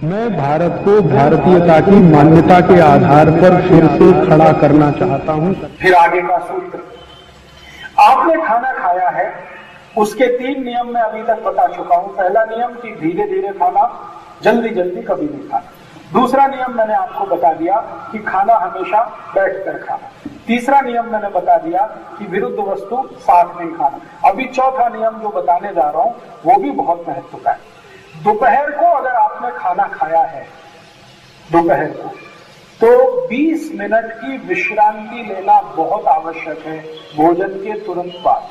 मैं भारत को भारतीयता की मान्यता के आधार पर फिर से खड़ा करना चाहता हूं। फिर आगे का सूत्र, आपने खाना खाया है, उसके 3 नियम मैं अभी तक बता चुका हूं। पहला नियम कि धीरे धीरे खाना, जल्दी जल्दी कभी नहीं खाना। दूसरा नियम मैंने आपको बता दिया कि खाना हमेशा बैठकर खाना। तीसरा नियम मैंने बता दिया कि विरुद्ध वस्तु साथ नहीं खाना। अभी चौथा नियम जो बताने जा रहा हूं वो भी बहुत महत्व का है। दोपहर को अगर आपने खाना खाया है दोपहर को, तो 20 मिनट की विश्रांति लेना बहुत आवश्यक है भोजन के तुरंत बाद।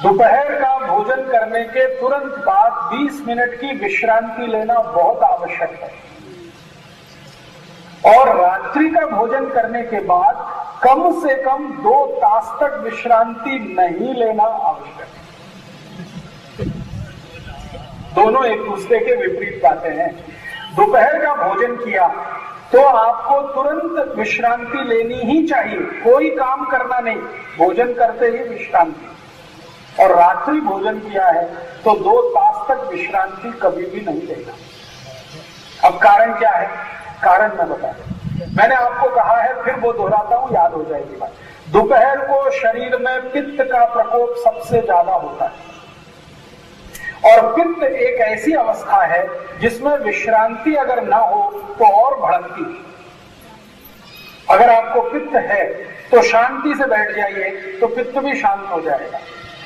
दोपहर का भोजन करने के तुरंत बाद 20 मिनट की विश्रांति लेना बहुत आवश्यक है। और रात्रि का भोजन करने के बाद कम से कम 2 तास तक विश्रांति नहीं लेना आवश्यक है। दोनों एक दूसरे के विपरीत बातें हैं। दोपहर का भोजन किया तो आपको तुरंत विश्रांति लेनी ही चाहिए, कोई काम करना नहीं, भोजन करते ही विश्रांति। और रात्रि भोजन किया है तो 2 तास तक विश्रांति कभी भी नहीं लेना। अब कारण क्या है? कारण मैं बता दूं, मैंने आपको कहा है, फिर वो दोहराता हूं, याद हो जाएगी बात। दोपहर को शरीर में पित्त का प्रकोप सबसे ज्यादा होता है और पित्त एक ऐसी अवस्था है जिसमें विश्रांति अगर ना हो तो और भड़कती है। अगर आपको पित्त है तो शांति से बैठ जाइए तो पित्त भी शांत हो जाएगा,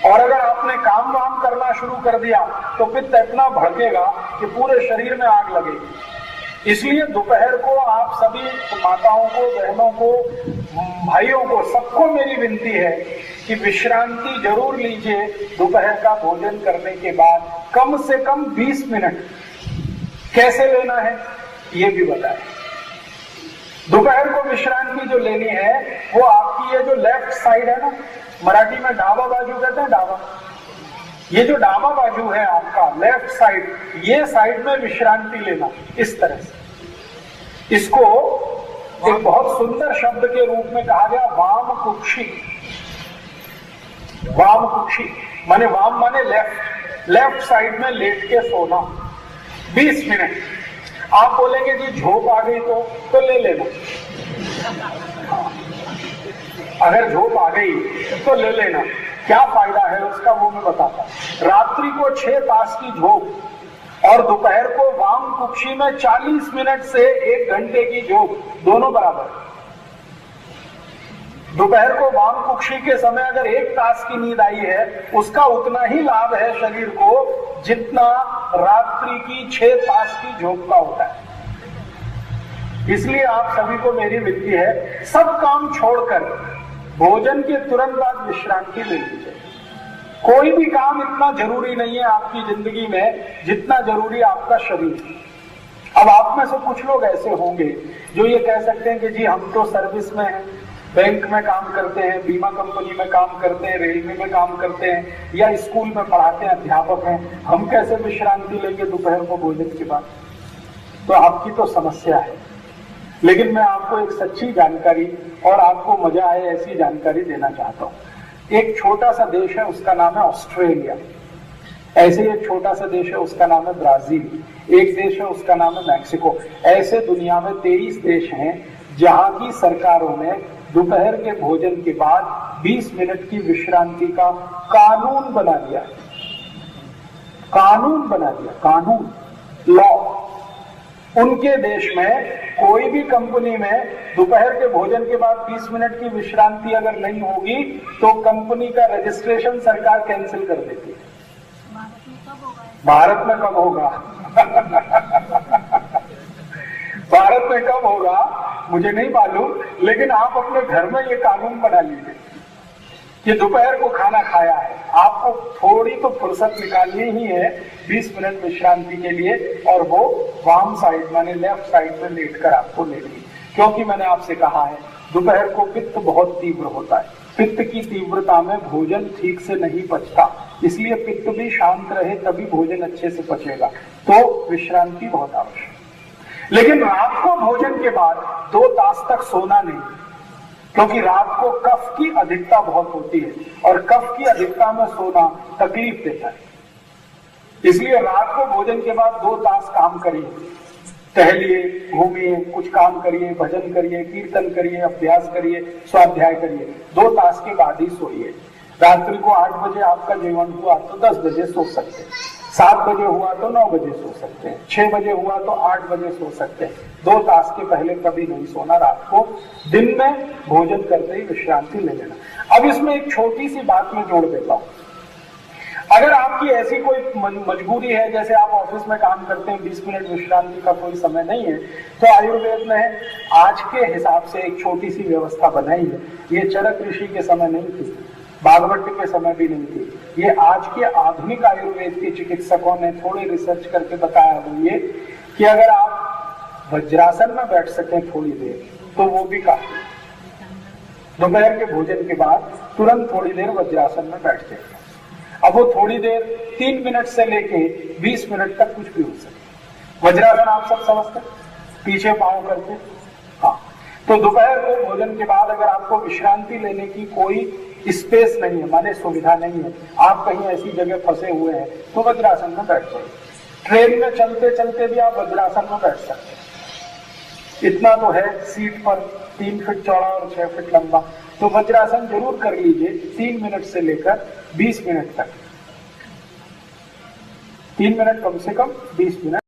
और अगर आपने काम वाम करना शुरू कर दिया तो पित्त इतना भड़केगा कि पूरे शरीर में आग लगेगी। इसलिए दोपहर को आप सभी माताओं को, बहनों को, भाइयों को, सबको मेरी विनती है कि विश्रांति जरूर लीजिए दोपहर का भोजन करने के बाद, कम से कम 20 मिनट। कैसे लेना है ये भी बताएं। दोपहर को विश्रांति जो लेनी है वो आपकी ये जो लेफ्ट साइड है ना, मराठी में डाबा बाजू कहते हैं, डाबा, ये जो डाबा बाजू है आपका लेफ्ट साइड, ये साइड में विश्रांति लेना इस तरह से। इसको एक बहुत सुंदर शब्द के रूप में कहा गया वाम कुक्षी। वाम कुक्षी माने, वाम माने लेफ्ट, लेफ्ट साइड में लेट के सोना 20 मिनट। आप बोलेंगे जी झोंक आ गई तो ले लेना, अगर झोंक आ गई तो ले लेना। क्या फायदा है उसका वो मैं बताता हूं। रात्रि को 6 तास की झोंक और दोपहर को वाम कुक्षी में 40 मिनट से 1 घंटे की झोंक, दोनों बराबर। दोपहर को वाम कुक्षी के समय अगर 1 तास की नींद आई है उसका उतना ही लाभ है शरीर को जितना रात्रि की 6 तास की झोंक का होता है। इसलिए आप सभी को मेरी विनती है, सब काम छोड़कर भोजन के तुरंत बाद विश्रांति ले लीजिए। कोई भी काम इतना जरूरी नहीं है आपकी जिंदगी में जितना जरूरी आपका शरीर। अब आप में से कुछ लोग ऐसे होंगे जो ये कह सकते हैं कि जी हम तो सर्विस में हैं, बैंक में काम करते हैं, बीमा कंपनी में काम करते हैं, रेलवे में काम करते हैं, या स्कूल में पढ़ाते हैं, अध्यापक हैं, हम कैसे विश्रांति लेंगे दोपहर को भोजन के बाद? तो आपकी तो समस्या है। लेकिन मैं आपको एक सच्ची जानकारी और आपको मजा आए ऐसी जानकारी देना चाहता हूं। एक छोटा सा देश है, उसका नाम है ऑस्ट्रेलिया। ऐसे एक छोटा सा देश है, उसका नाम है ब्राजील। एक देश है, उसका नाम है मैक्सिको। ऐसे दुनिया में 23 देश हैं जहां की सरकारों ने दोपहर के भोजन के बाद 20 मिनट की विश्रांति का कानून बना दिया। कानून बना दिया, कानून, लॉ। उनके देश में कोई भी कंपनी में दोपहर के भोजन के बाद 20 मिनट की विश्रांति अगर नहीं होगी तो कंपनी का रजिस्ट्रेशन सरकार कैंसिल कर देती है। भारत में कब होगा? भारत में कब होगा मुझे नहीं मालूम, लेकिन आप अपने घर में ये कानून बना लीजिए कि दोपहर को खाना खाया है, आपको थोड़ी तो फुर्सत निकालनी ही है 20 मिनट विश्रांति के लिए, और वो वाम साइड माने लेफ्ट साइड में लेटकर आपको लेनी है। क्योंकि मैंने आपसे कहा है दोपहर को पित्त बहुत तीव्र होता है, पित्त की तीव्रता में भोजन ठीक से नहीं पचता, इसलिए पित्त भी शांत रहे तभी भोजन अच्छे से पचेगा। तो विश्रांति बहुत आवश्यक। लेकिन रात को भोजन के बाद 2 तास तक सोना नहीं, क्योंकि रात को कफ की अधिकता बहुत होती है और कफ की अधिकता में सोना तकलीफ देता है। इसलिए रात को भोजन के बाद 2 तास काम करिए, टहलिए, घूमिए, कुछ काम करिए, भजन करिए, कीर्तन करिए, अभ्यास करिए, स्वाध्याय करिए। 2 तास के बाद ही सोइए। रात्रि को 8 बजे आपका जीवन हुआ तो 10 बजे सो सकते हैं, 7 बजे हुआ तो 9 बजे सो सकते हैं, 6 बजे हुआ तो 8 बजे सो सकते हैं। 2 तास के पहले कभी नहीं सोना। रात को दिन में भोजन करते ही विश्रांति ले लेना। अब इसमें एक छोटी सी बात मैं जोड़ देता हूं। अगर आपकी ऐसी कोई मजबूरी है, जैसे आप ऑफिस में काम करते हैं, 20 मिनट विश्रांति का कोई समय नहीं है, तो आयुर्वेद ने आज के हिसाब से एक छोटी सी व्यवस्था बनाई है। ये चरक ऋषि के समय नहीं थी, भागवत के समय भी नहीं थी, ये आज के आधुनिक आयुर्वेद के चिकित्सकों ने थोड़े रिसर्च करके बताया वो ये कि अगर आप वज्रासन में बैठ सकें थोड़ी देर तो वो भी काफी। दोपहर के भोजन के बाद तुरंत थोड़ी देर वज्रासन में बैठ जाए। अब वो थोड़ी देर 3 मिनट से लेके 20 मिनट तक कुछ भी हो सके। वज्रासन आप सब समझते, पीछे पांव करके। हाँ, तो दोपहर को भोजन के बाद अगर आपको विश्रांति लेने की कोई स्पेस नहीं है, माने सुविधा नहीं है, आप कहीं ऐसी जगह फंसे हुए हैं, तो वज्रासन में बैठ जाइए। ट्रेन में चलते चलते भी आप वज्रासन में बैठ सकते हैं। इतना तो है सीट पर, 3 फीट चौड़ा और 6 फीट लंबा, तो वज्रासन जरूर कर लीजिए 3 मिनट से लेकर 20 मिनट तक। 3 मिनट कम से कम 20 मिनट।